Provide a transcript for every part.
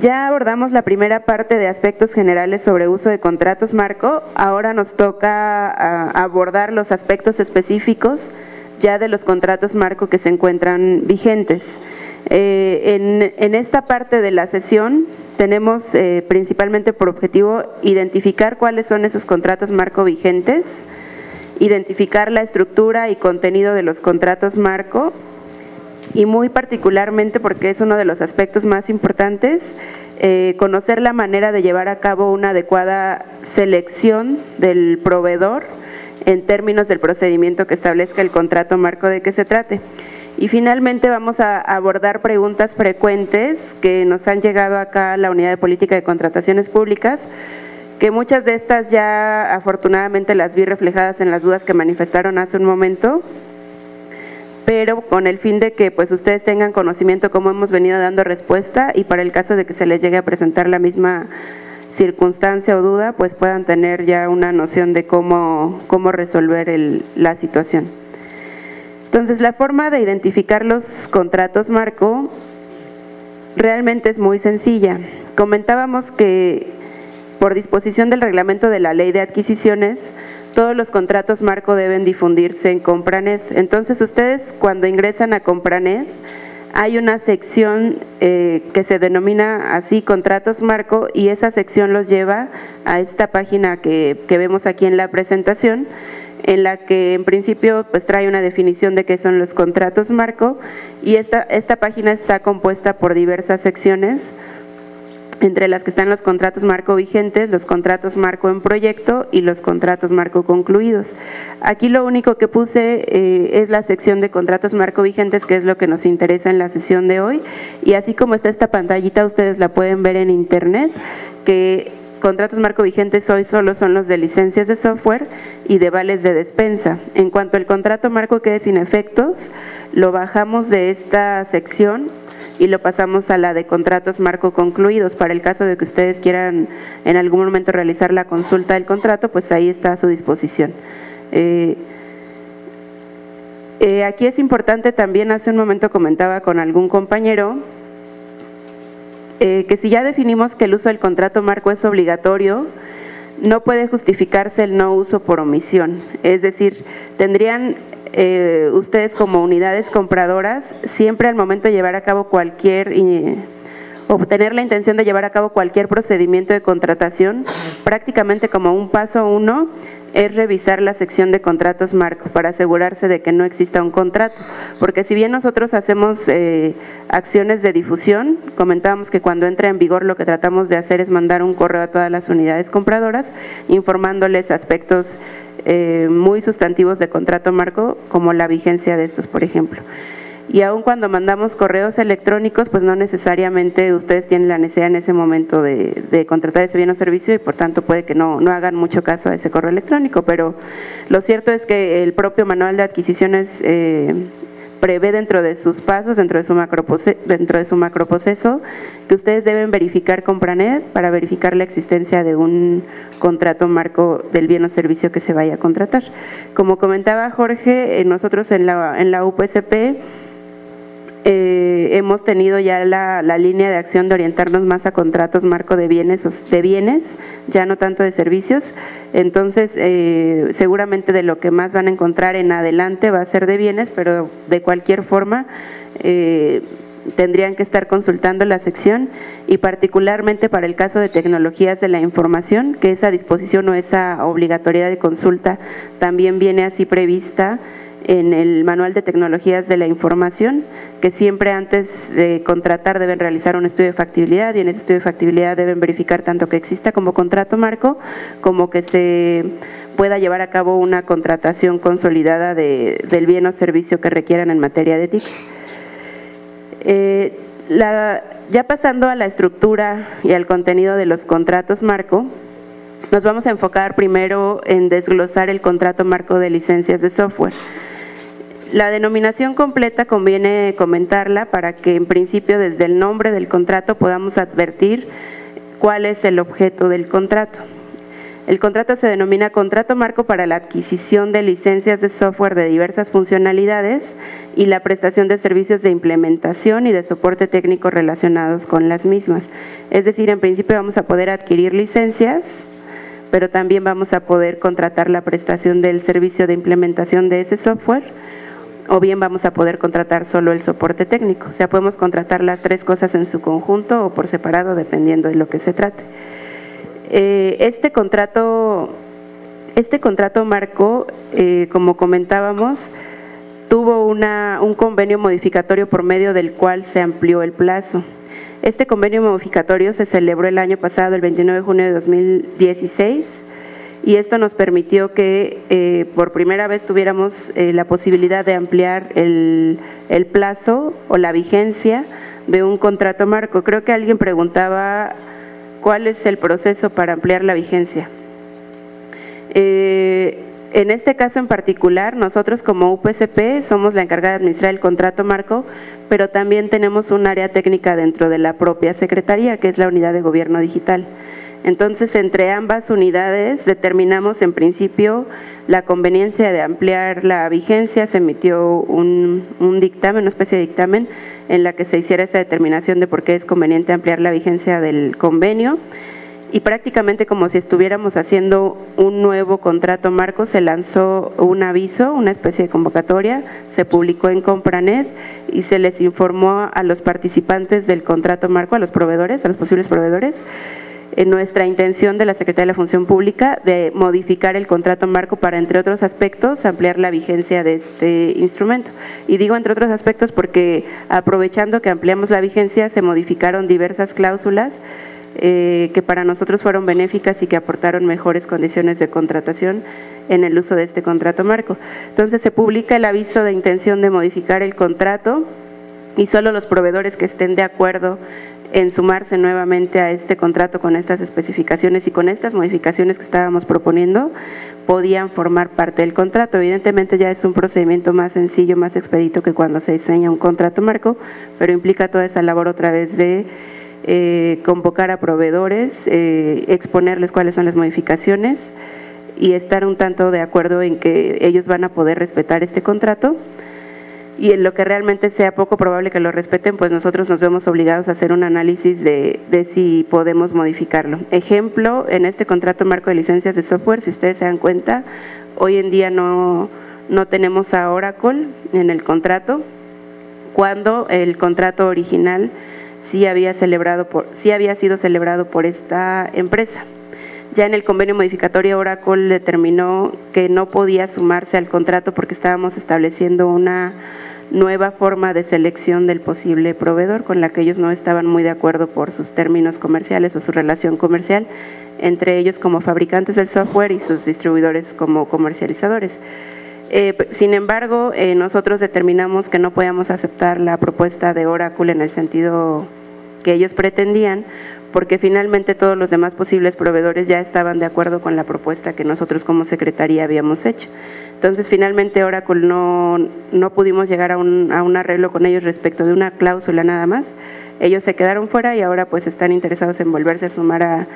Ya abordamos la primera parte de aspectos generales sobre uso de contratos marco. Ahora nos toca abordar los aspectos específicos ya de los contratos marco que se encuentran vigentes. En esta parte de la sesión tenemos principalmente por objetivo identificar cuáles son esos contratos marco vigentes, identificar la estructura y contenido de los contratos marco, y muy particularmente, porque es uno de los aspectos más importantes, conocer la manera de llevar a cabo una adecuada selección del proveedor en términos del procedimiento que establezca el contrato marco de que se trate. Y finalmente vamos a abordar preguntas frecuentes que nos han llegado acá a la Unidad de Política de Contrataciones Públicas, que muchas de estas ya afortunadamente las vi reflejadas en las dudas que manifestaron hace un momento, pero con el fin de que pues ustedes tengan conocimiento cómo hemos venido dando respuesta, y para el caso de que se les llegue a presentar la misma circunstancia o duda, pues puedan tener ya una noción de cómo resolver la situación. Entonces, la forma de identificar los contratos marco realmente es muy sencilla. Comentábamos que por disposición del reglamento de la Ley de Adquisiciones, todos los contratos marco deben difundirse en Compranet. Entonces, ustedes cuando ingresan a Compranet, hay una sección que se denomina así contratos marco, y esa sección los lleva a esta página que vemos aquí en la presentación, en la que en principio pues trae una definición de qué son los contratos marco, y esta página está compuesta por diversas secciones, entre las que están los contratos marco vigentes, los contratos marco en proyecto y los contratos marco concluidos. Aquí lo único que puse es la sección de contratos marco vigentes, que es lo que nos interesa en la sesión de hoy, y así como está esta pantallita, ustedes la pueden ver en internet, que contratos marco vigentes hoy solo son los de licencias de software y de vales de despensa. En cuanto el contrato marco quede sin efectos, lo bajamos de esta sección y lo pasamos a la de contratos marco concluidos. Para el caso de que ustedes quieran en algún momento realizar la consulta del contrato, pues ahí está a su disposición. Aquí es importante también, hace un momento comentaba con algún compañero, que si ya definimos que el uso del contrato marco es obligatorio, no puede justificarse el no uso por omisión. Es decir, tendrían ustedes como unidades compradoras siempre al momento de llevar a cabo o tener la intención de llevar a cabo cualquier procedimiento de contratación, prácticamente como un paso 1 es revisar la sección de contratos marco para asegurarse de que no exista un contrato, porque si bien nosotros hacemos acciones de difusión, comentábamos que cuando entra en vigor lo que tratamos de hacer es mandar un correo a todas las unidades compradoras informándoles aspectos muy sustantivos de contrato marco, como la vigencia de estos, por ejemplo. Y aun cuando mandamos correos electrónicos, pues no necesariamente ustedes tienen la necesidad en ese momento de contratar ese bien o servicio, y por tanto puede que no hagan mucho caso a ese correo electrónico, pero lo cierto es que el propio manual de adquisiciones prevé dentro de sus pasos, dentro de su macroproceso, que ustedes deben verificar Compranet para verificar la existencia de un contrato marco del bien o servicio que se vaya a contratar. Como comentaba Jorge, nosotros en la UPSP hemos tenido ya la línea de acción de orientarnos más a contratos marco de bienes, ya no tanto de servicios. Entonces, seguramente de lo que más van a encontrar en adelante va a ser de bienes, pero de cualquier forma tendrían que estar consultando la sección, y particularmente para el caso de tecnologías de la información, que esa disposición o esa obligatoriedad de consulta también viene así prevista en el manual de tecnologías de la información, que siempre antes de contratar deben realizar un estudio de factibilidad, y en ese estudio de factibilidad deben verificar tanto que exista como contrato marco, como que se pueda llevar a cabo una contratación consolidada del bien o servicio que requieran en materia de TICs. Ya pasando a la estructura y al contenido de los contratos marco, nos vamos a enfocar primero en desglosar el contrato marco de licencias de software. La denominación completa conviene comentarla para que en principio desde el nombre del contrato podamos advertir cuál es el objeto del contrato. El contrato se denomina contrato marco para la adquisición de licencias de software de diversas funcionalidades, y la prestación de servicios de implementación y de soporte técnico relacionados con las mismas. Es decir, en principio vamos a poder adquirir licencias, pero también vamos a poder contratar la prestación del servicio de implementación de ese software, o bien vamos a poder contratar solo el soporte técnico. O sea, podemos contratar las tres cosas en su conjunto o por separado, dependiendo de lo que se trate. Este contrato marco, como comentábamos, tuvo un convenio modificatorio por medio del cual se amplió el plazo. Este convenio modificatorio se celebró el año pasado, el 29 de junio de 2016, y esto nos permitió que por primera vez tuviéramos la posibilidad de ampliar el plazo o la vigencia de un contrato marco. Creo que alguien preguntaba cuál es el proceso para ampliar la vigencia. En este caso en particular, nosotros como UPCP somos la encargada de administrar el contrato marco, pero también tenemos un área técnica dentro de la propia Secretaría, que es la Unidad de Gobierno Digital. Entonces, entre ambas unidades determinamos en principio la conveniencia de ampliar la vigencia. Se emitió un dictamen, una especie de dictamen, en la que se hiciera esa determinación de por qué es conveniente ampliar la vigencia del convenio. Y prácticamente como si estuviéramos haciendo un nuevo contrato marco, se lanzó un aviso, una especie de convocatoria, se publicó en Compranet y se les informó a los participantes del contrato marco, a los proveedores, a los posibles proveedores, en nuestra intención de la Secretaría de la Función Pública de modificar el contrato marco para, entre otros aspectos, ampliar la vigencia de este instrumento. Y digo entre otros aspectos porque, aprovechando que ampliamos la vigencia, se modificaron diversas cláusulas que para nosotros fueron benéficas y que aportaron mejores condiciones de contratación en el uso de este contrato marco. Entonces, se publica el aviso de intención de modificar el contrato y solo los proveedores que estén de acuerdo en sumarse nuevamente a este contrato con estas especificaciones y con estas modificaciones que estábamos proponiendo, podían formar parte del contrato. Evidentemente ya es un procedimiento más sencillo, más expedito que cuando se diseña un contrato marco, pero implica toda esa labor otra vez de convocar a proveedores, exponerles cuáles son las modificaciones y estar un tanto de acuerdo en que ellos van a poder respetar este contrato. Y en lo que realmente sea poco probable que lo respeten, pues nosotros nos vemos obligados a hacer un análisis de si podemos modificarlo. Ejemplo, en este contrato marco de licencias de software, si ustedes se dan cuenta, hoy en día no tenemos a Oracle en el contrato, cuando el contrato original sí había sido celebrado por esta empresa. Ya en el convenio modificatorio, Oracle determinó que no podía sumarse al contrato porque estábamos estableciendo una nueva forma de selección del posible proveedor con la que ellos no estaban muy de acuerdo por sus términos comerciales o su relación comercial entre ellos como fabricantes del software y sus distribuidores como comercializadores. Sin embargo, nosotros determinamos que no podíamos aceptar la propuesta de Oracle en el sentido que ellos pretendían, porque finalmente todos los demás posibles proveedores ya estaban de acuerdo con la propuesta que nosotros como Secretaría habíamos hecho. Entonces, finalmente Oracle no pudimos llegar a un arreglo con ellos respecto de una cláusula nada más. Ellos se quedaron fuera y ahora pues están interesados en volverse a sumar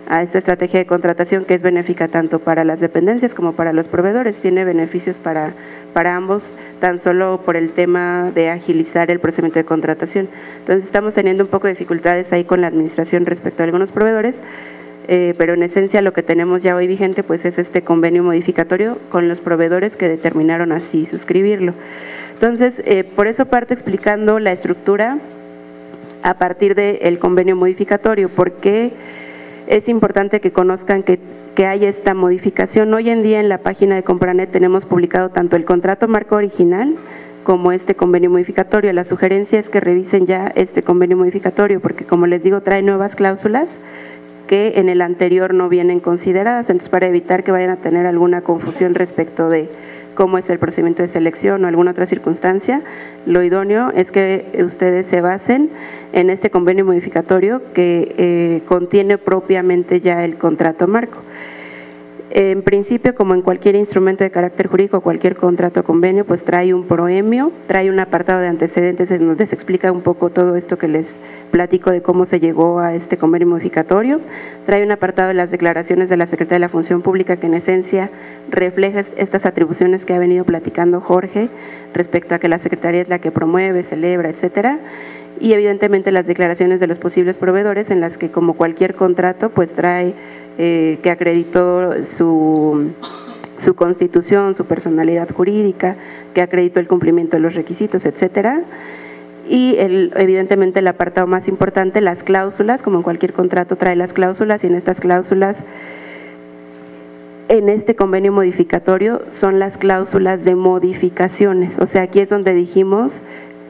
a esta estrategia de contratación que es benéfica tanto para las dependencias como para los proveedores. Tiene beneficios para ambos, tan solo por el tema de agilizar el procedimiento de contratación. Entonces, estamos teniendo un poco de dificultades ahí con la administración respecto a algunos proveedores, pero en esencia lo que tenemos ya hoy vigente pues es este convenio modificatorio con los proveedores que determinaron así suscribirlo. Entonces, por eso parto explicando la estructura a partir del convenio modificatorio, porque es importante que conozcan que hay esta modificación. Hoy en día en la página de Compranet tenemos publicado tanto el contrato marco original como este convenio modificatorio. La sugerencia es que revisen ya este convenio modificatorio porque, como les digo, trae nuevas cláusulas que en el anterior no vienen consideradas. Entonces, para evitar que vayan a tener alguna confusión respecto de cómo es el procedimiento de selección o alguna otra circunstancia, lo idóneo es que ustedes se basen en este convenio modificatorio que contiene propiamente ya el contrato marco. En principio, como en cualquier instrumento de carácter jurídico, cualquier contrato o convenio, pues trae un proemio, trae un apartado de antecedentes donde se explica un poco todo esto que les platico de cómo se llegó a este convenio modificatorio, trae un apartado de las declaraciones de la Secretaría de la Función Pública que en esencia refleja estas atribuciones que ha venido platicando Jorge respecto a que la Secretaría es la que promueve, celebra, etcétera, y evidentemente las declaraciones de los posibles proveedores en las que, como cualquier contrato, pues trae que acreditó su constitución, su personalidad jurídica, que acreditó el cumplimiento de los requisitos, etcétera. Y evidentemente el apartado más importante, las cláusulas, como en cualquier contrato trae las cláusulas, y en estas cláusulas, en este convenio modificatorio, son las cláusulas de modificaciones. O sea, aquí es donde dijimos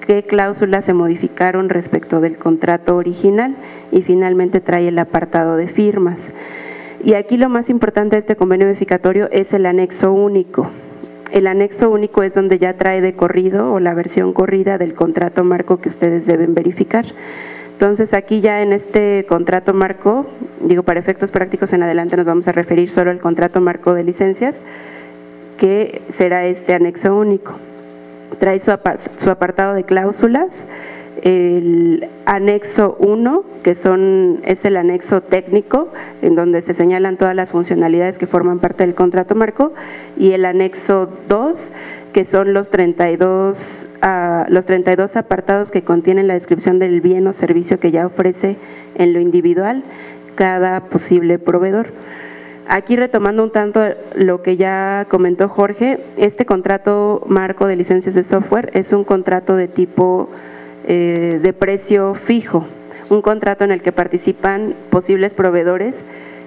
qué cláusulas se modificaron respecto del contrato original, y finalmente trae el apartado de firmas. Y aquí lo más importante de este convenio modificatorio es el anexo único. El anexo único es donde ya trae de corrido o la versión corrida del contrato marco que ustedes deben verificar. Entonces aquí ya en este contrato marco, digo, para efectos prácticos en adelante nos vamos a referir solo al contrato marco de licencias, que será este anexo único. Trae su apartado de cláusulas, el anexo 1, que es el anexo técnico, en donde se señalan todas las funcionalidades que forman parte del contrato marco, y el anexo 2, que son los 32 apartados que contienen la descripción del bien o servicio que ya ofrece en lo individual cada posible proveedor. Aquí retomando un tanto lo que ya comentó Jorge, este contrato marco de licencias de software es un contrato de tipo de precio fijo, un contrato en el que participan posibles proveedores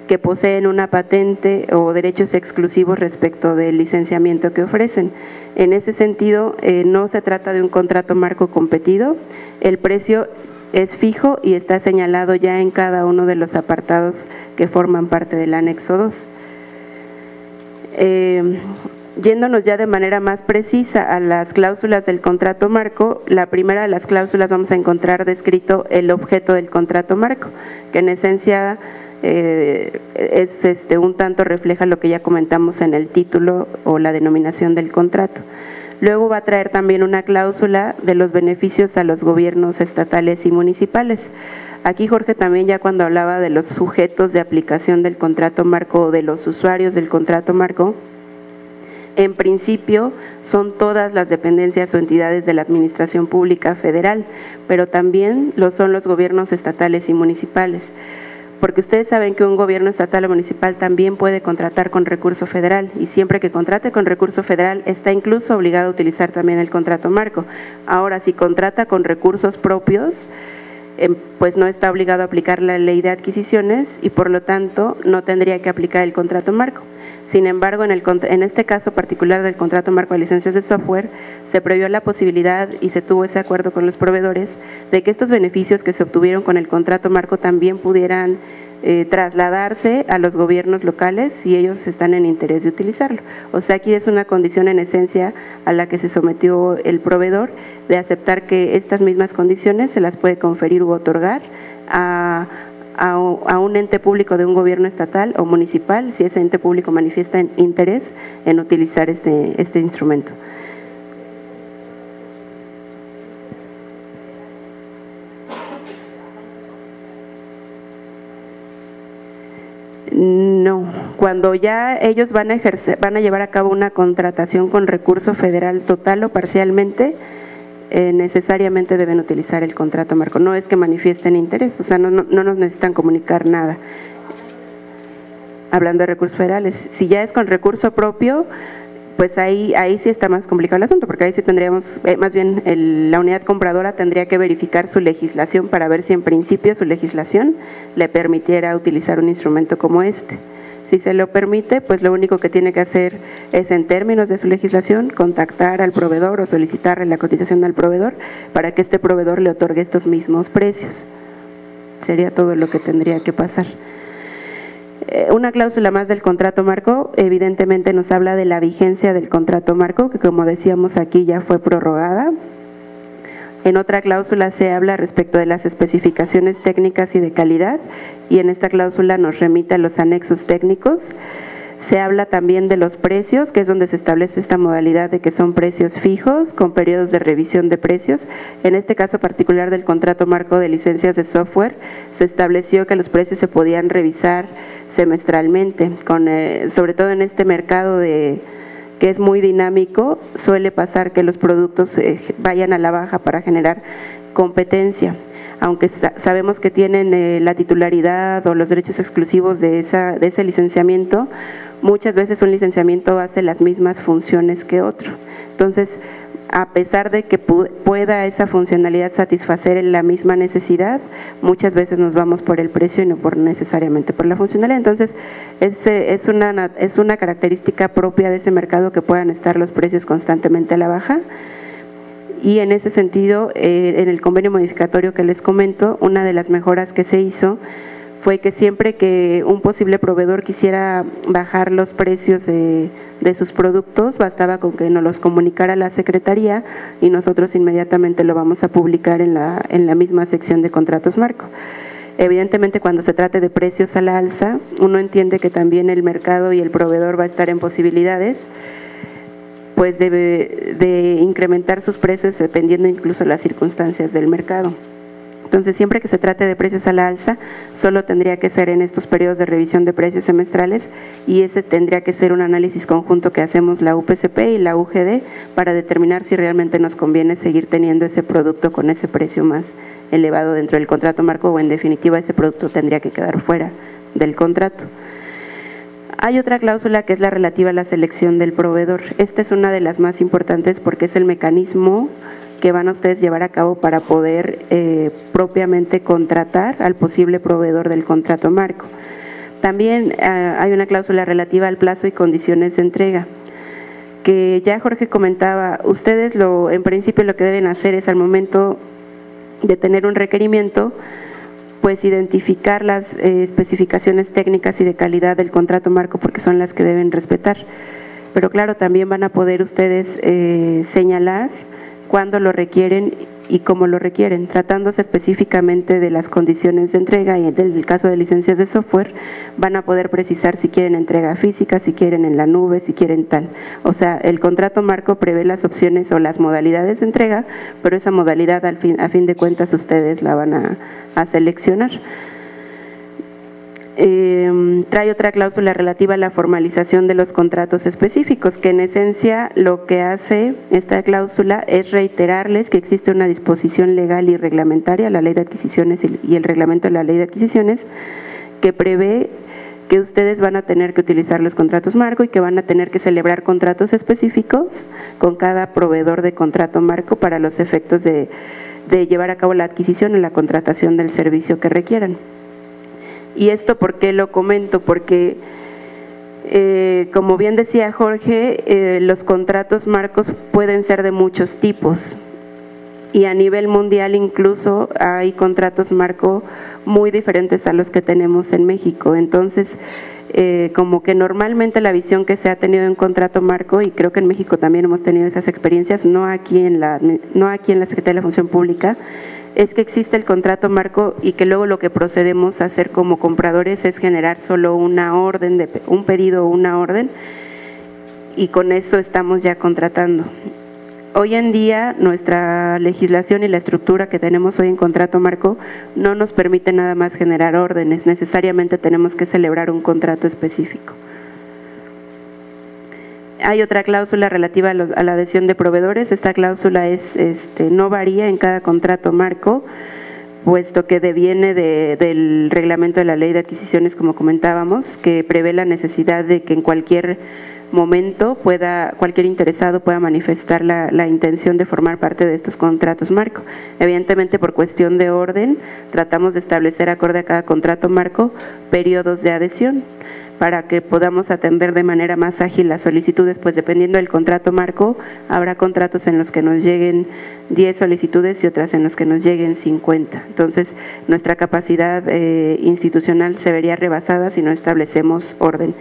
que poseen una patente o derechos exclusivos respecto del licenciamiento que ofrecen. En ese sentido, no se trata de un contrato marco competido, el precio es fijo y está señalado ya en cada uno de los apartados que forman parte del anexo 2. Yéndonos ya de manera más precisa a las cláusulas del contrato marco, la primera de las cláusulas vamos a encontrar descrito el objeto del contrato marco, que en esencia es un tanto refleja lo que ya comentamos en el título o la denominación del contrato. Luego va a traer también una cláusula de los beneficios a los gobiernos estatales y municipales. Aquí Jorge también ya cuando hablaba de los sujetos de aplicación del contrato marco o de los usuarios del contrato marco, en principio son todas las dependencias o entidades de la administración pública federal, pero también lo son los gobiernos estatales y municipales, porque ustedes saben que un gobierno estatal o municipal también puede contratar con recurso federal, y siempre que contrate con recurso federal está incluso obligado a utilizar también el contrato marco. Ahora, si contrata con recursos propios, pues no está obligado a aplicar la ley de adquisiciones y por lo tanto no tendría que aplicar el contrato marco. Sin embargo, en este caso particular del contrato marco de licencias de software, se previó la posibilidad y se tuvo ese acuerdo con los proveedores de que estos beneficios que se obtuvieron con el contrato marco también pudieran trasladarse a los gobiernos locales si ellos están en interés de utilizarlo. O sea, aquí es una condición en esencia a la que se sometió el proveedor de aceptar que estas mismas condiciones se las puede conferir u otorgar a un ente público de un gobierno estatal o municipal si ese ente público manifiesta interés en utilizar este instrumento. No, cuando ya ellos van a llevar a cabo una contratación con recurso federal total o parcialmente, necesariamente deben utilizar el contrato marco. No es que manifiesten interés, o sea, no nos necesitan comunicar nada. Hablando de recursos federales, si ya es con recurso propio, pues ahí sí está más complicado el asunto, porque ahí sí tendríamos, más bien la unidad compradora tendría que verificar su legislación para ver si en principio su legislación le permitiera utilizar un instrumento como este. Si se lo permite, pues lo único que tiene que hacer es, en términos de su legislación, contactar al proveedor o solicitarle la cotización al proveedor para que este proveedor le otorgue estos mismos precios. Sería todo lo que tendría que pasar. Una cláusula más del contrato marco, evidentemente nos habla de la vigencia del contrato marco, que como decíamos aquí ya fue prorrogada. En otra cláusula se habla respecto de las especificaciones técnicas y de calidad, y en esta cláusula nos remite a los anexos técnicos. Se habla también de los precios, que es donde se establece esta modalidad de que son precios fijos con periodos de revisión de precios. En este caso particular del contrato marco de licencias de software, se estableció que los precios se podían revisar semestralmente, sobre todo en este mercado que es muy dinámico. Suele pasar que los productos vayan a la baja para generar competencia. Aunque sabemos que tienen la titularidad o los derechos exclusivos de ese licenciamiento, muchas veces un licenciamiento hace las mismas funciones que otro. Entonces, a pesar de que pueda esa funcionalidad satisfacer la misma necesidad, muchas veces nos vamos por el precio y no necesariamente por la funcionalidad. Entonces, es una característica propia de ese mercado que puedan estar los precios constantemente a la baja. Y en ese sentido, en el convenio modificatorio que les comento, una de las mejoras que se hizo fue que siempre que un posible proveedor quisiera bajar los precios de sus productos, bastaba con que nos los comunicara la Secretaría y nosotros inmediatamente lo vamos a publicar en la misma sección de contratos marco. Evidentemente, cuando se trate de precios a la alza, uno entiende que también el mercado y el proveedor va a estar en posibilidades pues de incrementar sus precios dependiendo incluso las circunstancias del mercado. Entonces, siempre que se trate de precios a la alza, solo tendría que ser en estos periodos de revisión de precios semestrales y ese tendría que ser un análisis conjunto que hacemos la UPCP y la UGD para determinar si realmente nos conviene seguir teniendo ese producto con ese precio más elevado dentro del contrato marco o en definitiva ese producto tendría que quedar fuera del contrato. Hay otra cláusula que es la relativa a la selección del proveedor. Esta es una de las más importantes porque es el mecanismo que van a ustedes llevar a cabo para poder propiamente contratar al posible proveedor del contrato marco. También hay una cláusula relativa al plazo y condiciones de entrega, que ya Jorge comentaba. Ustedes en principio lo que deben hacer es al momento de tener un requerimiento, pues identificar las especificaciones técnicas y de calidad del contrato marco porque son las que deben respetar. Pero claro, también van a poder ustedes señalar cuándo lo requieren y cómo lo requieren, tratándose específicamente de las condiciones de entrega y en el caso de licencias de software van a poder precisar si quieren entrega física, si quieren en la nube, si quieren tal. O sea, el contrato marco prevé las opciones o las modalidades de entrega, pero esa modalidad a fin de cuentas ustedes la van a seleccionar. Trae otra cláusula relativa a la formalización de los contratos específicos, que en esencia lo que hace esta cláusula es reiterarles que existe una disposición legal y reglamentaria, la Ley de Adquisiciones y el reglamento de la Ley de Adquisiciones, que prevé que ustedes van a tener que utilizar los contratos marco y que van a tener que celebrar contratos específicos con cada proveedor de contrato marco para los efectos de llevar a cabo la adquisición o la contratación del servicio que requieran. Y esto, ¿por qué lo comento? Porque, como bien decía Jorge, los contratos marcos pueden ser de muchos tipos y a nivel mundial incluso hay contratos marco muy diferentes a los que tenemos en México. Entonces, como que normalmente la visión que se ha tenido en contrato marco, y creo que en México también hemos tenido esas experiencias, no aquí en la Secretaría de la Función Pública, es que existe el contrato marco y que luego lo que procedemos a hacer como compradores es generar solo una orden, un pedido o una orden, y con eso estamos ya contratando. Hoy en día nuestra legislación y la estructura que tenemos hoy en contrato marco no nos permite nada más generar órdenes, necesariamente tenemos que celebrar un contrato específico. Hay otra cláusula relativa a la adhesión de proveedores. Esta cláusula no varía en cada contrato marco, puesto que deviene del reglamento de la Ley de Adquisiciones, como comentábamos, que prevé la necesidad de que en cualquier momento cualquier interesado pueda manifestar la intención de formar parte de estos contratos marco. Evidentemente, por cuestión de orden, tratamos de establecer acorde a cada contrato marco periodos de adhesión, para que podamos atender de manera más ágil las solicitudes, pues dependiendo del contrato marco, habrá contratos en los que nos lleguen 10 solicitudes y otras en los que nos lleguen 50. Entonces, nuestra capacidad institucional se vería rebasada si no establecemos orden.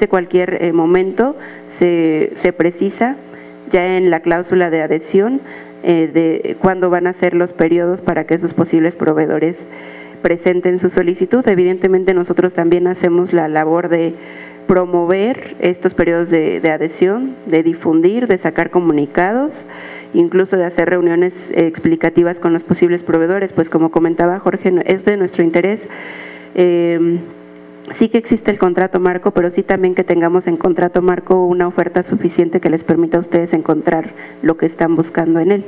Cualquier momento se precisa ya en la cláusula de adhesión de cuándo van a ser los periodos para que esos posibles proveedores presenten su solicitud. Evidentemente nosotros también hacemos la labor de promover estos periodos de adhesión, de difundir, de sacar comunicados, incluso de hacer reuniones explicativas con los posibles proveedores, pues como comentaba Jorge, es de nuestro interés. Sí que existe el contrato marco, pero sí también que tengamos en contrato marco una oferta suficiente que les permita a ustedes encontrar lo que están buscando en él.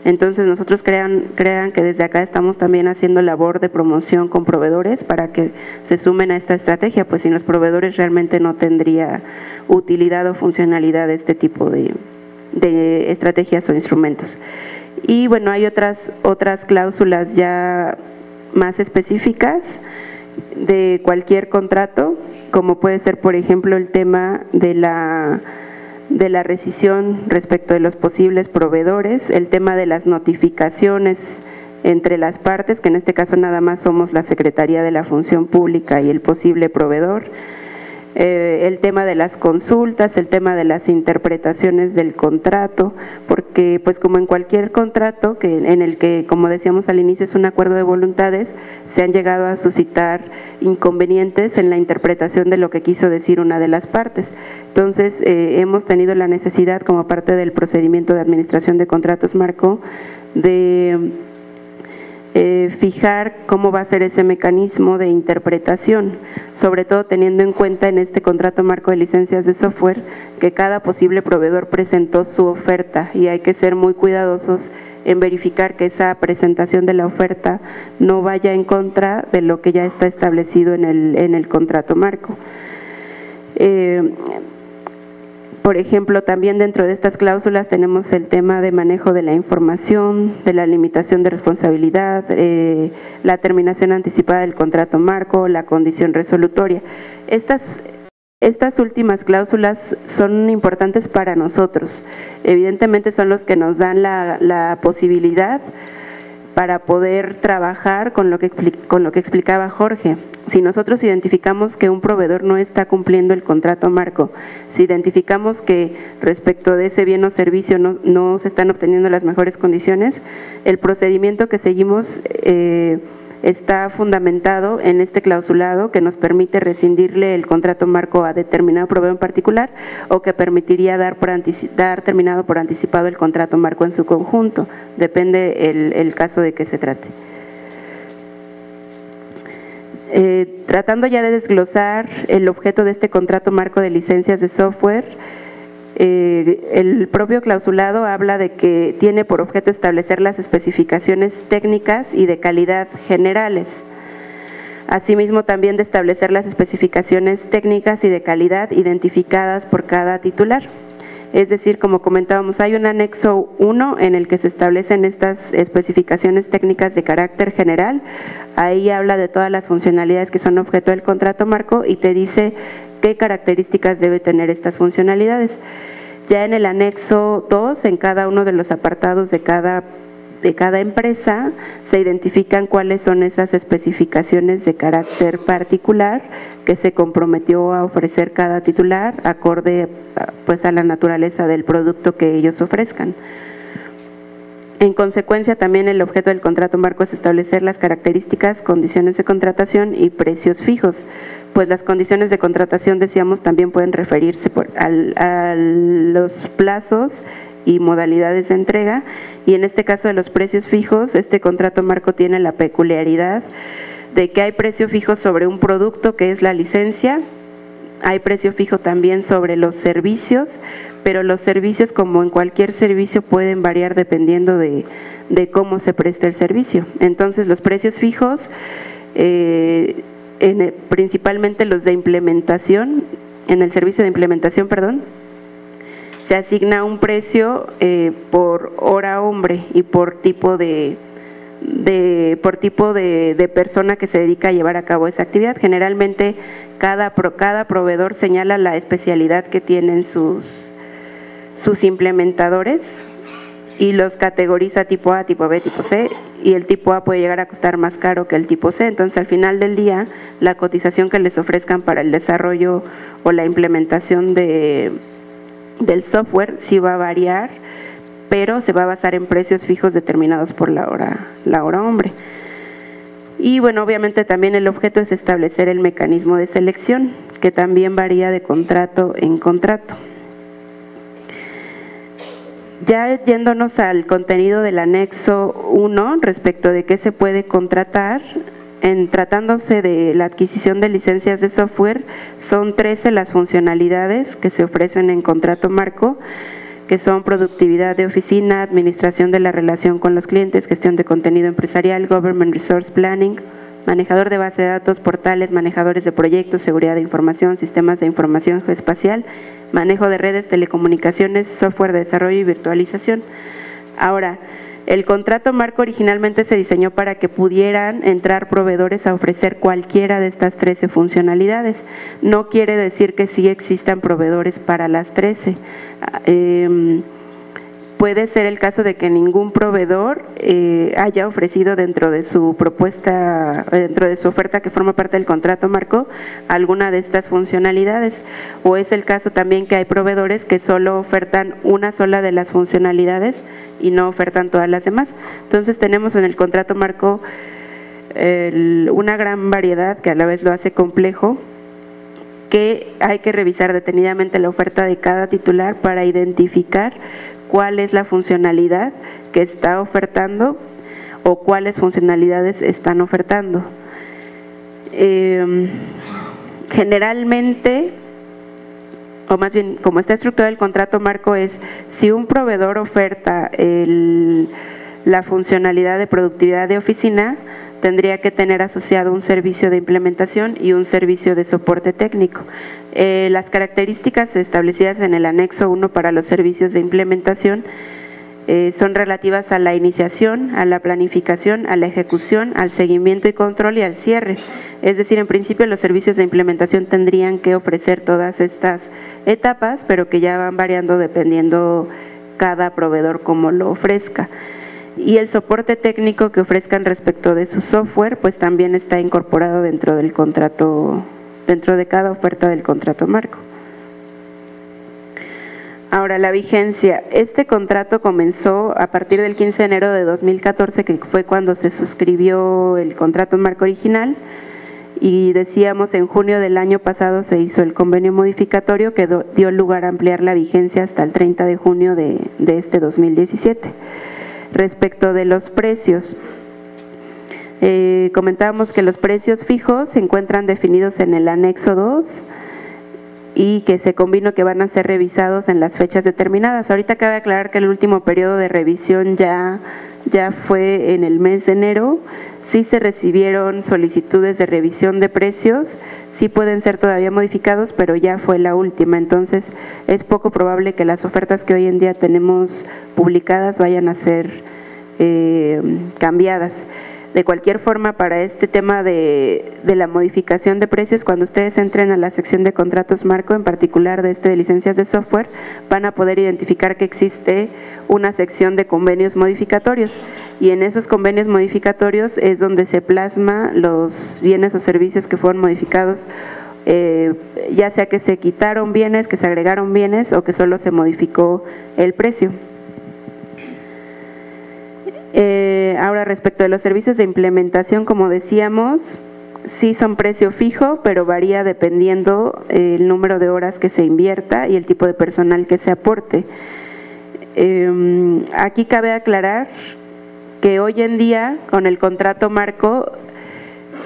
Entonces nosotros crean que desde acá estamos también haciendo labor de promoción con proveedores para que se sumen a esta estrategia, pues sin los proveedores realmente no tendría utilidad o funcionalidad de este tipo de estrategias o instrumentos. Y bueno, hay otras cláusulas ya más específicas de cualquier contrato, como puede ser, por ejemplo, el tema de la rescisión respecto de los posibles proveedores, el tema de las notificaciones entre las partes, que en este caso nada más somos la Secretaría de la Función Pública y el posible proveedor, el tema de las consultas, el tema de las interpretaciones del contrato, porque pues como en cualquier contrato en el que, como decíamos al inicio, es un acuerdo de voluntades, se han llegado a suscitar inconvenientes en la interpretación de lo que quiso decir una de las partes. Entonces, hemos tenido la necesidad, como parte del procedimiento de administración de contratos marco, de fijar cómo va a ser ese mecanismo de interpretación, sobre todo teniendo en cuenta en este contrato marco de licencias de software que cada posible proveedor presentó su oferta y hay que ser muy cuidadosos en verificar que esa presentación de la oferta no vaya en contra de lo que ya está establecido en el contrato marco. Por ejemplo, también dentro de estas cláusulas tenemos el tema de manejo de la información, de la limitación de responsabilidad, la terminación anticipada del contrato marco, la condición resolutoria. Estas últimas cláusulas son importantes para nosotros. Evidentemente son los que nos dan la posibilidad para poder trabajar con lo que explicaba Jorge. Si nosotros identificamos que un proveedor no está cumpliendo el contrato marco, si identificamos que respecto de ese bien o servicio no se están obteniendo las mejores condiciones, el procedimiento que seguimos está fundamentado en este clausulado que nos permite rescindirle el contrato marco a determinado proveedor en particular o que permitiría dar terminado por anticipado el contrato marco en su conjunto, depende el caso de que se trate. Tratando ya de desglosar el objeto de este contrato marco de licencias de software, el propio clausulado habla de que tiene por objeto establecer las especificaciones técnicas y de calidad generales. Asimismo, también de establecer las especificaciones técnicas y de calidad identificadas por cada titular. Es decir, como comentábamos, hay un anexo 1 en el que se establecen estas especificaciones técnicas de carácter general. Ahí habla de todas las funcionalidades que son objeto del contrato marco y te dice qué características debe tener estas funcionalidades. Ya en el anexo 2, en cada uno de los apartados de cada empresa, se identifican cuáles son esas especificaciones de carácter particular que se comprometió a ofrecer cada titular, acorde pues a la naturaleza del producto que ellos ofrezcan. En consecuencia, también el objeto del contrato marco es establecer las características, condiciones de contratación y precios fijos. Pues las condiciones de contratación, decíamos, también pueden referirse a los plazos y modalidades de entrega, y en este caso de los precios fijos, este contrato marco tiene la peculiaridad de que hay precio fijo sobre un producto que es la licencia, hay precio fijo también sobre los servicios, pero los servicios, como en cualquier servicio, pueden variar dependiendo de cómo se presta el servicio. Entonces los precios fijos, principalmente los de implementación, en el servicio de implementación, perdón, se asigna un precio por hora hombre y por tipo de persona que se dedica a llevar a cabo esa actividad. Generalmente cada proveedor señala la especialidad que tienen sus implementadores y los categoriza tipo A, tipo B, tipo C, y el tipo A puede llegar a costar más caro que el tipo C. Entonces, al final del día, la cotización que les ofrezcan para el desarrollo o la implementación del software sí va a variar, pero se va a basar en precios fijos determinados por la hora hombre. Y bueno, obviamente también el objeto es establecer el mecanismo de selección, que también varía de contrato en contrato. Ya yéndonos al contenido del anexo 1 respecto de qué se puede contratar, en tratándose de la adquisición de licencias de software, son 13 las funcionalidades que se ofrecen en contrato marco, que son productividad de oficina, administración de la relación con los clientes, gestión de contenido empresarial, Government Resource Planning, manejador de base de datos, portales, manejadores de proyectos, seguridad de información, sistemas de información geoespacial, manejo de redes, telecomunicaciones, software de desarrollo y virtualización. Ahora, el contrato marco originalmente se diseñó para que pudieran entrar proveedores a ofrecer cualquiera de estas 13 funcionalidades. No quiere decir que sí existan proveedores para las 13. Puede ser el caso de que ningún proveedor haya ofrecido dentro de su propuesta, dentro de su oferta que forma parte del contrato marco, alguna de estas funcionalidades. O es el caso también que hay proveedores que solo ofertan una sola de las funcionalidades y no ofertan todas las demás. Entonces tenemos en el contrato marco una gran variedad que a la vez lo hace complejo, que hay que revisar detenidamente la oferta de cada titular para identificar cuál es la funcionalidad que está ofertando o cuáles funcionalidades están ofertando. Generalmente, o más bien como está estructurado el contrato marco, es si un proveedor oferta la funcionalidad de productividad de oficina, tendría que tener asociado un servicio de implementación y un servicio de soporte técnico. Las características establecidas en el anexo 1 para los servicios de implementación son relativas a la iniciación, a la planificación, a la ejecución, al seguimiento y control y al cierre. Es decir, en principio los servicios de implementación tendrían que ofrecer todas estas etapas, pero que ya van variando dependiendo cada proveedor cómo lo ofrezca. Y el soporte técnico que ofrezcan respecto de su software, pues también está incorporado dentro del contrato, dentro de cada oferta del contrato marco. Ahora, la vigencia. Este contrato comenzó a partir del 15 de enero de 2014, que fue cuando se suscribió el contrato marco original, y decíamos en junio del año pasado se hizo el convenio modificatorio que dio lugar a ampliar la vigencia hasta el 30 de junio de este 2017. Respecto de los precios, comentábamos que los precios fijos se encuentran definidos en el anexo 2 y que se convino que van a ser revisados en las fechas determinadas. Ahorita cabe aclarar que el último periodo de revisión ya fue en el mes de enero. Sí se recibieron solicitudes de revisión de precios, sí pueden ser todavía modificados, pero ya fue la última. Entonces es poco probable que las ofertas que hoy en día tenemos publicadas vayan a ser cambiadas. De cualquier forma, para este tema de la modificación de precios, cuando ustedes entren a la sección de contratos marco, en particular de licencias de software, van a poder identificar que existe una sección de convenios modificatorios, y en esos convenios modificatorios es donde se plasma los bienes o servicios que fueron modificados, ya sea que se quitaron bienes, que se agregaron bienes o que solo se modificó el precio. Ahora, respecto de los servicios de implementación, como decíamos, sí son precio fijo, pero varía dependiendo el número de horas que se invierta y el tipo de personal que se aporte. Aquí cabe aclarar que hoy en día con el contrato marco,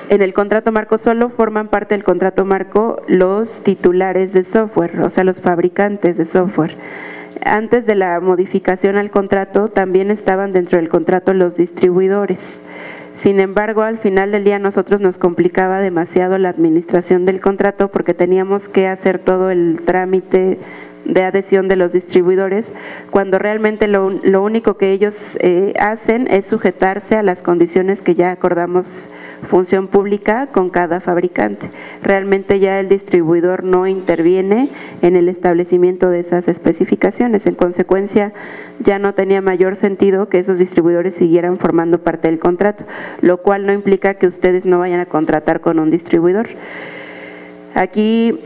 en el contrato marco solo forman parte del contrato marco los titulares de software, o sea, los fabricantes de software. Antes de la modificación al contrato también estaban dentro del contrato los distribuidores. Sin embargo, al final del día nosotros nos complicaba demasiado la administración del contrato porque teníamos que hacer todo el trámite de adhesión de los distribuidores, cuando realmente lo único que ellos hacen es sujetarse a las condiciones que ya acordamos función pública con cada fabricante. Realmente ya el distribuidor no interviene en el establecimiento de esas especificaciones. En consecuencia, ya no tenía mayor sentido que esos distribuidores siguieran formando parte del contrato, lo cual no implica que ustedes no vayan a contratar con un distribuidor. Aquí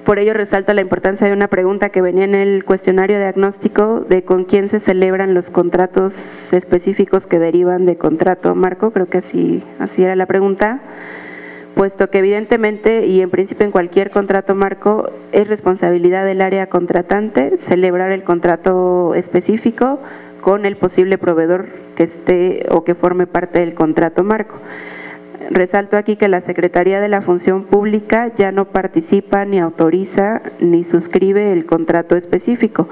Por ello resalto la importancia de una pregunta que venía en el cuestionario diagnóstico de con quién se celebran los contratos específicos que derivan de contrato marco, creo que así era la pregunta, puesto que evidentemente y en principio en cualquier contrato marco es responsabilidad del área contratante celebrar el contrato específico con el posible proveedor que esté o que forme parte del contrato marco. Resalto aquí que la Secretaría de la Función Pública ya no participa, ni autoriza, ni suscribe el contrato específico.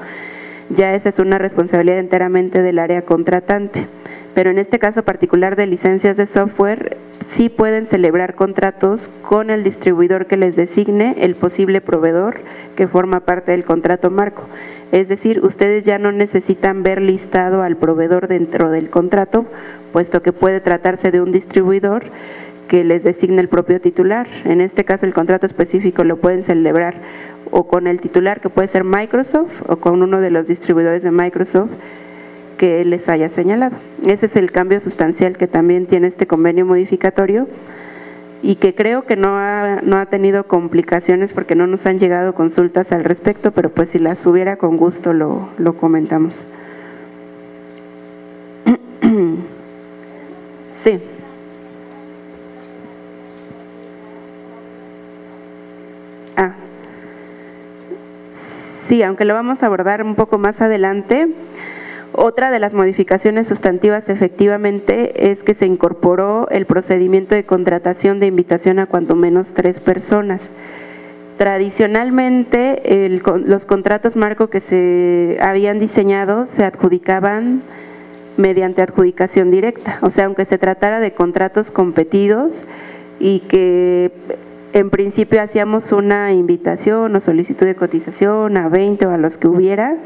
Ya esa es una responsabilidad enteramente del área contratante. Pero en este caso particular de licencias de software, sí pueden celebrar contratos con el distribuidor que les designe el posible proveedor que forma parte del contrato marco. Es decir, ustedes ya no necesitan ver listado al proveedor dentro del contrato, puesto que puede tratarse de un distribuidor que les designe el propio titular. En este caso el contrato específico lo pueden celebrar o con el titular, que puede ser Microsoft, o con uno de los distribuidores de Microsoft que les haya señalado. Ese es el cambio sustancial que también tiene este convenio modificatorio y que creo que no ha tenido complicaciones porque no nos han llegado consultas al respecto, pero pues si las hubiera con gusto lo comentamos. Sí. Sí, aunque lo vamos a abordar un poco más adelante. Otra de las modificaciones sustantivas efectivamente es que se incorporó el procedimiento de contratación de invitación a cuando menos 3 personas. Tradicionalmente los contratos marco que se habían diseñado se adjudicaban mediante adjudicación directa, o sea, aunque se tratara de contratos competidos y que en principio hacíamos una invitación o solicitud de cotización a 20 o a los que hubiera,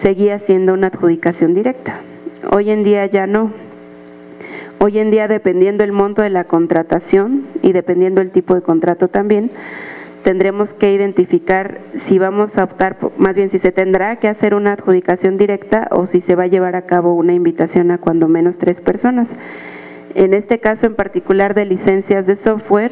seguía siendo una adjudicación directa. Hoy en día ya no. Hoy en día, dependiendo el monto de la contratación y dependiendo el tipo de contrato también, tendremos que identificar si vamos a optar, más bien si se tendrá que hacer una adjudicación directa o si se va a llevar a cabo una invitación a cuando menos 3 personas. En este caso en particular de licencias de software,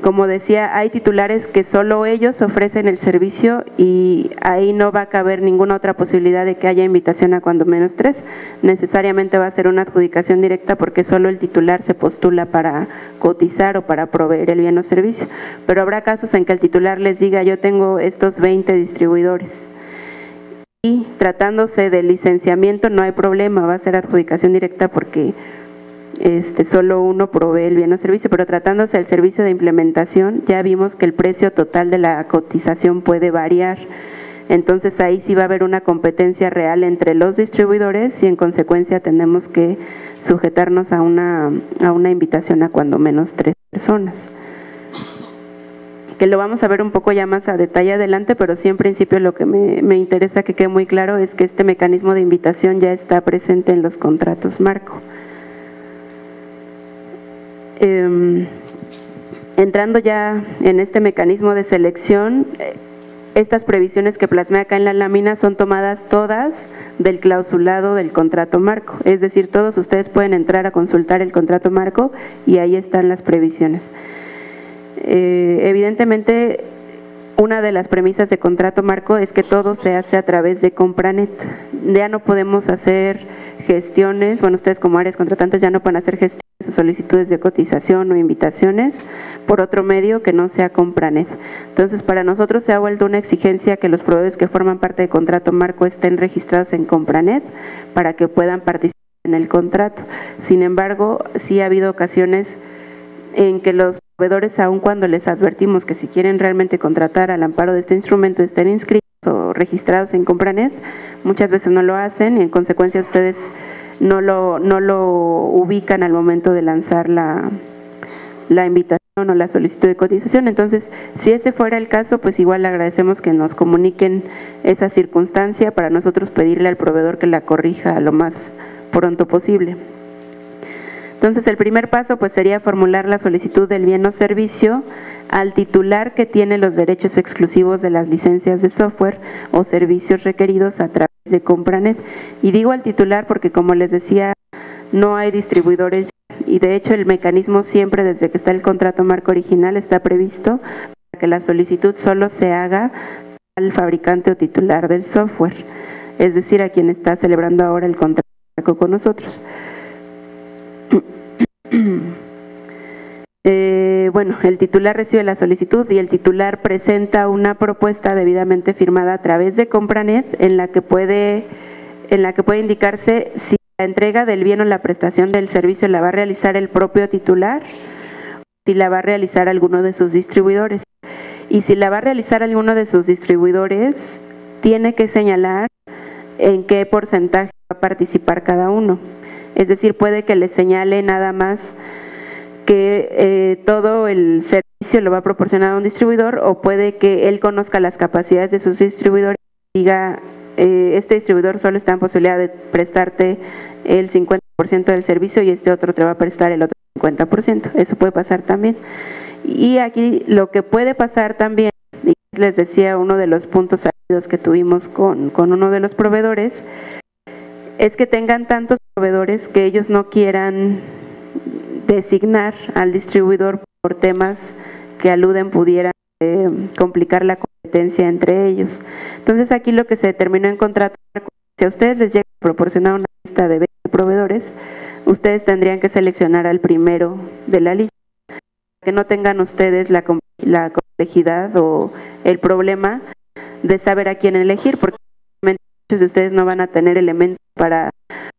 como decía, hay titulares que solo ellos ofrecen el servicio y ahí no va a caber ninguna otra posibilidad de que haya invitación a cuando menos 3. Necesariamente va a ser una adjudicación directa porque solo el titular se postula para cotizar o para proveer el bien o servicio. Pero habrá casos en que el titular les diga: yo tengo estos 20 distribuidores. Y tratándose de licenciamiento no hay problema, va a ser adjudicación directa porque solo uno provee el bien o servicio, pero tratándose del servicio de implementación, ya vimos que el precio total de la cotización puede variar. Entonces ahí sí va a haber una competencia real entre los distribuidores y en consecuencia tenemos que sujetarnos a una invitación a cuando menos 3 personas. Que lo vamos a ver un poco ya más a detalle adelante, pero sí en principio lo que me interesa que quede muy claro es que este mecanismo de invitación ya está presente en los contratos marco. Entrando ya en este mecanismo de selección, estas previsiones que plasmé acá en la lámina son tomadas todas del clausulado del contrato marco, es decir, todos ustedes pueden entrar a consultar el contrato marco y ahí están las previsiones. Evidentemente, una de las premisas de contrato marco es que todo se hace a través de Compranet. Ya no podemos hacer gestiones, bueno, ustedes como áreas contratantes ya no pueden hacer gestiones o solicitudes de cotización o invitaciones por otro medio que no sea Compranet. Entonces, para nosotros se ha vuelto una exigencia que los proveedores que forman parte del contrato marco estén registrados en Compranet para que puedan participar en el contrato. Sin embargo, sí ha habido ocasiones en que los proveedores, aun cuando les advertimos que si quieren realmente contratar al amparo de este instrumento estén inscritos o registrados en Compranet, muchas veces no lo hacen y en consecuencia ustedes no lo ubican al momento de lanzar la invitación o la solicitud de cotización. Entonces, si ese fuera el caso, pues igual agradecemos que nos comuniquen esa circunstancia para nosotros pedirle al proveedor que la corrija lo más pronto posible. Entonces, el primer paso pues sería formular la solicitud del bien o servicio al titular que tiene los derechos exclusivos de las licencias de software o servicios requeridos a través de Compranet. Y digo al titular porque, como les decía, no hay distribuidores y de hecho el mecanismo siempre desde que está el contrato marco original está previsto que la solicitud solo se haga al fabricante o titular del software, es decir, a quien está celebrando ahora el contrato con nosotros. Bueno, el titular recibe la solicitud y el titular presenta una propuesta debidamente firmada a través de Compranet en la que puede indicarse si la entrega del bien o la prestación del servicio la va a realizar el propio titular, si la va a realizar alguno de sus distribuidores. Y si la va a realizar alguno de sus distribuidores, tiene que señalar en qué porcentaje va a participar cada uno. Es decir, puede que le señale nada más que todo el servicio lo va a proporcionar a un distribuidor, o puede que él conozca las capacidades de sus distribuidores y diga, este distribuidor solo está en posibilidad de prestarte el 50% del servicio y este otro te va a prestar el otro 50%. Eso puede pasar también. Y aquí lo que puede pasar también, y les decía, uno de los puntos salidos que tuvimos con uno de los proveedores, es que tengan tantos proveedores que ellos no quieran designar al distribuidor por temas que aluden pudieran complicar la competencia entre ellos. Entonces aquí lo que se determinó en contrato, si a ustedes les llega a proporcionar una lista de 20 proveedores, ustedes tendrían que seleccionar al primero de la lista, que no tengan ustedes la complejidad o el problema de saber a quién elegir, porque muchos de ustedes no van a tener elementos para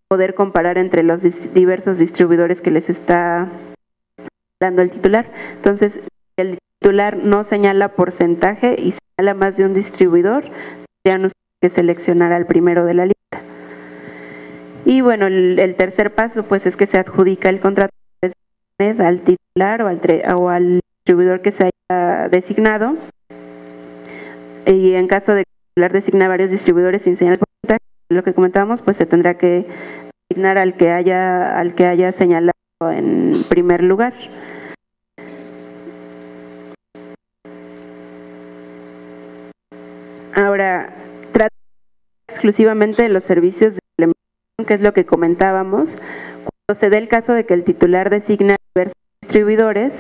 poder comparar entre los diversos distribuidores que les está dando el titular. Entonces, si el titular no señala porcentaje y señala más de un distribuidor, tendrían ustedes que seleccionar al primero de la lista. Y bueno, el tercer paso pues es que se adjudica el contrato al titular o al distribuidor que se haya designado, y en caso de que el titular designa varios distribuidores sin señalar porcentaje, lo que comentábamos, pues se tendrá que asignar al que haya señalado en primer lugar. Ahora, trata exclusivamente de los servicios de implementación, que es lo que comentábamos. Cuando se dé el caso de que el titular designa diversos distribuidores,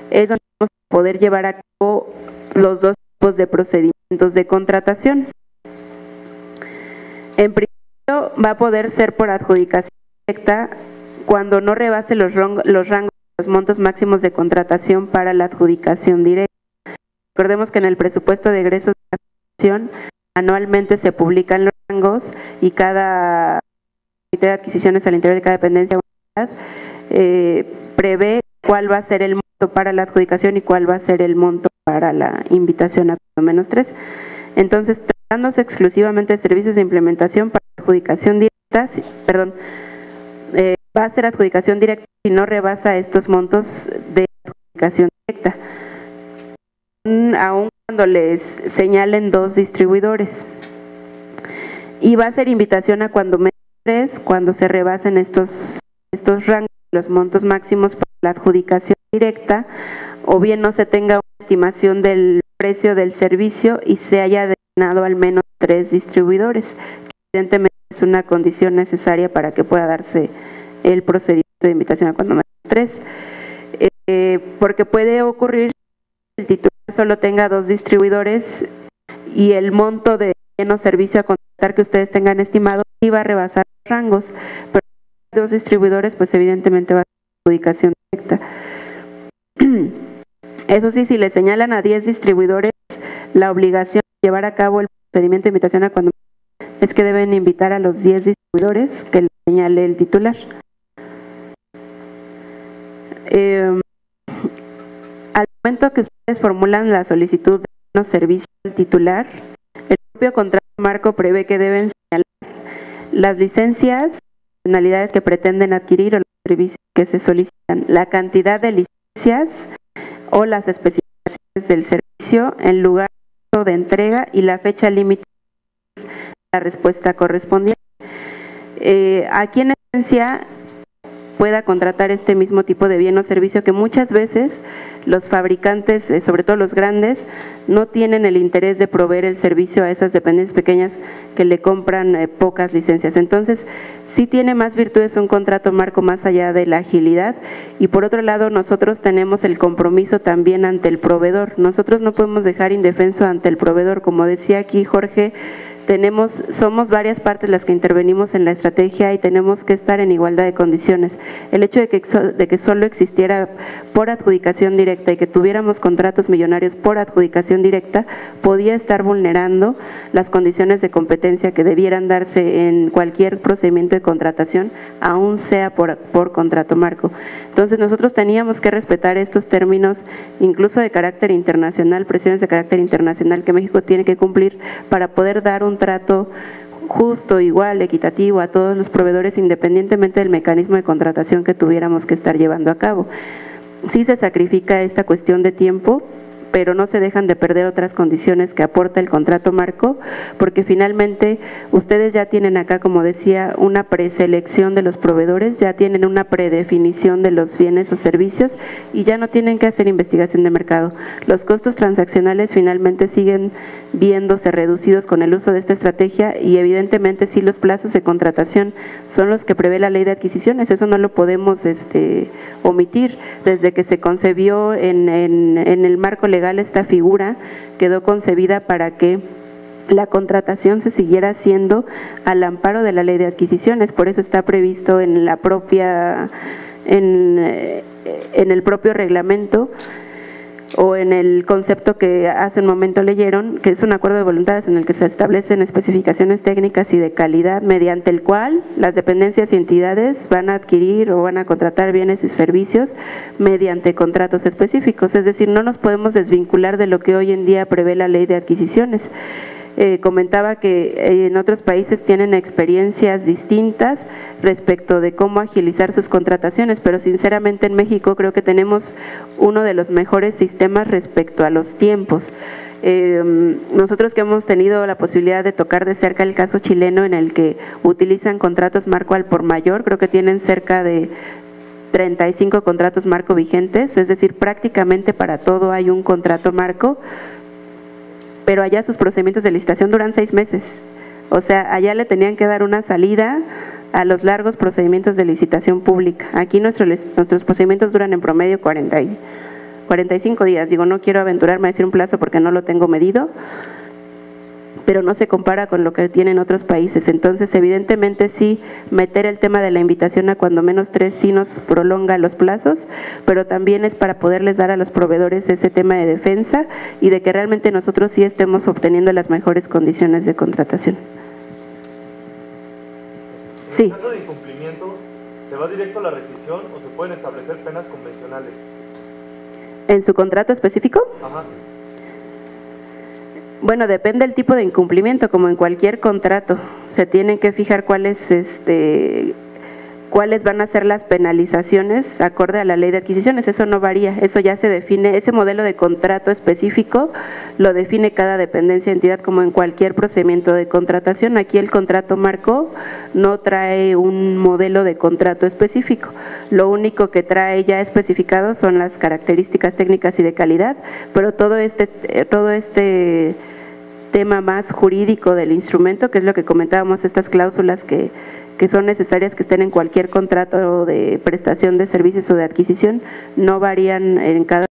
es donde vamos a poder llevar a cabo los dos tipos de procedimientos de contratación. En principio va a poder ser por adjudicación directa cuando no rebase los rangos de los montos máximos de contratación para la adjudicación directa. Recordemos que en el presupuesto de egresos de la adjudicación anualmente se publican los rangos y cada comité de adquisiciones al interior de cada dependencia prevé cuál va a ser el monto para la adjudicación y cuál va a ser el monto para la invitación a -3. Entonces, tratándose exclusivamente de servicios de implementación para adjudicación directa, va a ser adjudicación directa si no rebasa estos montos de adjudicación directa, aun cuando les señalen dos distribuidores. Y va a ser invitación a -3 cuando se rebasen estos rangos, los montos máximos para la adjudicación directa, o bien no se tenga una estimación del precio del servicio y se haya designado al menos 3 distribuidores, que evidentemente es una condición necesaria para que pueda darse el procedimiento de invitación a -3, porque puede ocurrir que el titular solo tenga 2 distribuidores y el monto de bien o servicio a contratar que ustedes tengan estimado iba a rebasar los rangos, pero si hay 2 distribuidores, pues evidentemente va a ser adjudicación directa. Eso sí, si le señalan a 10 distribuidores, la obligación de llevar a cabo el procedimiento de invitación a es que deben invitar a los 10 distribuidores que le señale el titular. Al momento que ustedes formulan la solicitud de unos servicios al titular, el propio contrato marco prevé que deben señalar las licencias, funcionalidades que pretenden adquirir o los servicios que se solicitan, la cantidad de licencias o las especificaciones del servicio, el lugar de entrega y la fecha límite de la respuesta correspondiente. Aquí en esencia pueda contratar este mismo tipo de bien o servicio que muchas veces los fabricantes, sobre todo los grandes, no tienen el interés de proveer el servicio a esas dependencias pequeñas que le compran pocas licencias. Entonces, sí tiene más virtudes un contrato marco más allá de la agilidad, y por otro lado nosotros tenemos el compromiso también ante el proveedor. Nosotros no podemos dejar indefenso ante el proveedor, como decía aquí Jorge, somos varias partes las que intervenimos en la estrategia y tenemos que estar en igualdad de condiciones. El hecho de que solo existiera por adjudicación directa y que tuviéramos contratos millonarios por adjudicación directa podía estar vulnerando las condiciones de competencia que debieran darse en cualquier procedimiento de contratación, aún sea por contrato marco. Entonces nosotros teníamos que respetar estos términos, incluso de carácter internacional, presiones de carácter internacional que México tiene que cumplir para poder dar un trato justo, igual, equitativo a todos los proveedores, independientemente del mecanismo de contratación que tuviéramos que estar llevando a cabo. Sí se sacrifica esta cuestión de tiempo, pero no se dejan de perder otras condiciones que aporta el contrato marco, porque finalmente ustedes ya tienen acá, como decía, una preselección de los proveedores, ya tienen una predefinición de los bienes o servicios y ya no tienen que hacer investigación de mercado. Los costos transaccionales finalmente siguen viéndose reducidos con el uso de esta estrategia y evidentemente sí los plazos de contratación son los que prevé la ley de adquisiciones, eso no lo podemos omitir. Desde que se concebió en el marco legal esta figura quedó concebida para que la contratación se siguiera haciendo al amparo de la ley de adquisiciones, por eso está previsto en la propia en el propio reglamento o en el concepto que hace un momento leyeron, que es un acuerdo de voluntades en el que se establecen especificaciones técnicas y de calidad mediante el cual las dependencias y entidades van a adquirir o van a contratar bienes y servicios mediante contratos específicos, es decir, no nos podemos desvincular de lo que hoy en día prevé la ley de adquisiciones. Comentaba que en otros países tienen experiencias distintas respecto de cómo agilizar sus contrataciones, pero sinceramente en México creo que tenemos uno de los mejores sistemas respecto a los tiempos. Nosotros que hemos tenido la posibilidad de tocar de cerca el caso chileno en el que utilizan contratos marco al por mayor, creo que tienen cerca de 35 contratos marco vigentes, es decir, prácticamente para todo hay un contrato marco, pero allá sus procedimientos de licitación duran 6 meses, o sea, allá le tenían que dar una salida a los largos procedimientos de licitación pública. Aquí nuestros procedimientos duran en promedio 45 días, digo, no quiero aventurarme a decir un plazo porque no lo tengo medido, pero no se compara con lo que tienen otros países. Entonces, evidentemente sí, meter el tema de la invitación a cuando menos 3 sí nos prolonga los plazos, pero también es para poderles dar a los proveedores ese tema de defensa y de que realmente nosotros sí estemos obteniendo las mejores condiciones de contratación. Sí. En caso de incumplimiento, ¿se va directo a la rescisión o se pueden establecer penas convencionales? ¿En su contrato específico? Ajá. Bueno, depende del tipo de incumplimiento, como en cualquier contrato. Se tienen que fijar cuáles van a ser las penalizaciones acorde a la ley de adquisiciones. Eso no varía, eso ya se define, ese modelo de contrato específico lo define cada dependencia, entidad, como en cualquier procedimiento de contratación. Aquí el contrato marco no trae un modelo de contrato específico, lo único que trae ya especificado son las características técnicas y de calidad, pero todo este tema más jurídico del instrumento, que es lo que comentábamos, estas cláusulas que son necesarias que estén en cualquier contrato de prestación de servicios o de adquisición, no varían en cada